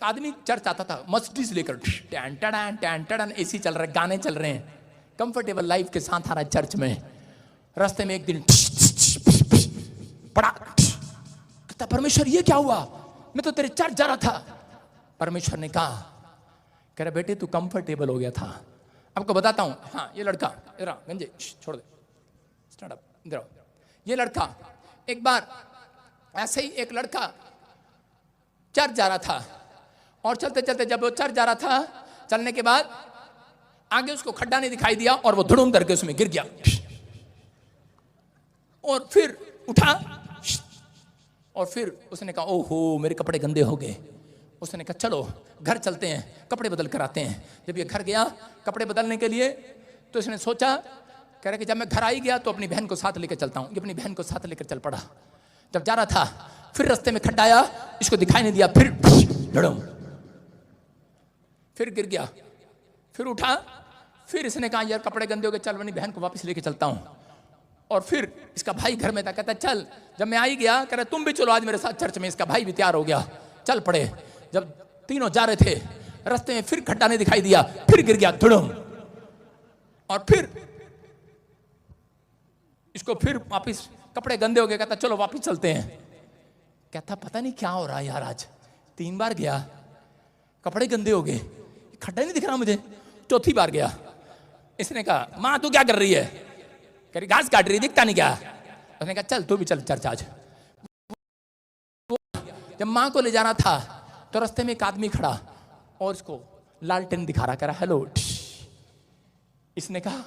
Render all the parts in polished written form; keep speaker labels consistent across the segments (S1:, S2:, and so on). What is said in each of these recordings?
S1: एक आदमी चर्च आता था मर्सिडीज लेकर, tan tan tan tan, AC चल रहा है, गाने चल रहे हैं, कंफर्टेबल लाइफ के साथ आ रहा है चर्च में। रास्ते में एक दिन पड़ा, कहता परमेश्वर ये क्या हुआ, मैं तो तेरे चर्च जा रहा था। परमेश्वर ने कहा, कह रहा बेटे तू कंफर्टेबल हो गया था। आपको बताता हूं, हाँ ये लड़का, इधर गंजे छोड़ दे, स्टार्ट अप, इधर ये लड़का, एक बार ऐसे ही एक लड़का चर्च जा रहा था, और चलते चलते जब वो चर्च जा रहा था, चलने के बाद आगे उसको खड्डा नहीं दिखाई दिया और वो धड़ूम करके उसमें गिर गया, और फिर उठा और फिर उसने कहा ओहो मेरे कपड़े गंदे हो गए। उसने कहा चलो घर चलते हैं, कपड़े बदल कर आते हैं। जब ये घर गया कपड़े बदलने के लिए, तो इसने सोचा, कह रहा कि जब मैं घर आई गया तो अपनी बहन को साथ लेकर चलता हूँ। ये अपनी बहन को साथ लेकर चल पड़ा। जब जा रहा था फिर रास्ते में खड्डा आया, इसको दिखाई नहीं दिया, फिर धड़म, फिर गिर गया, फिर उठा, फिर इसने कहा यार कपड़े गंदे हो गए, चल अपनी बहन को वापस लेके चलता हूँ। और फिर इसका भाई घर में था, कहता चल, जब मैं आई गया कह रहा तुम भी चलो आज मेरे साथ चर्च में। इसका भाई भी तैयार हो गया, चल पड़े। जब तीनों जा रहे थे, रास्ते में फिर खड्डा नहीं दिखाई दिया, फिर गिर गया धड़म, और फिर इसको फिर वापिस कपड़े गंदे हो गए, कहता चलो वापिस चलते हैं। कहता पता नहीं क्या हो रहा है यार, आज 3 बार गया कपड़े गंदे हो गए, खड्डा नहीं दिख रहा मुझे। चौथी बार गया, इसने कहा माँ तू क्या कर रही है, कह रही घास काट रही, दिखता नहीं क्या। उसने कहा चल तू भी चल चर्च आज। जब माँ को ले जाना था तो रास्ते में एक आदमी खड़ा और इसको लालटेन दिखा रहा, कह रहा हेलो। इसने कहा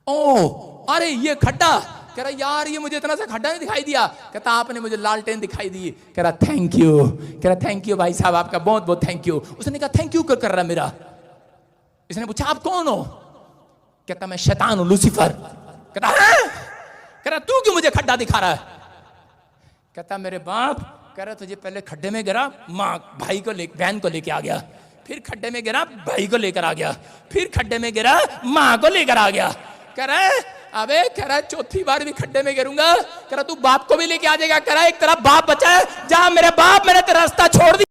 S1: ओ अरे ये खड्डा, कह रहा यार ये मुझे इतना सा खड्डा नहीं दिखाई दिया। कहता आपने मुझे लालटेन दिखाई दी। कह रहा थैंक यू, कह रहा थैंक यू भाई साहब, आपका बहुत बहुत थैंक यू। उसने कहा थैंक यू कर रहा मेरा। इसने पूछा आप कौन हो, कहता मैं शैतान हूं, लूसीफर। कहता है, कह रहा तू क्यों मुझे खड्डा दिखा रहा है। कहता मेरे बाप, कह रहा तुझे पहले खड्डे में गिरा, माँ भाई को बहन को लेके आ गया, फिर खड्डे में गिरा भाई को लेकर आ गया, फिर खड्डे में गिरा माँ को लेकर आ गया। कह रहा है अबे, कह रहा है चौथी बार भी खड्डे में गिरूंगा। कह रहा तू बाप को भी लेके आ जाएगा। कह रहा एक तरफ बाप बचा है, जहां मेरे बाप मैंने तेरा रास्ता छोड़ दिया।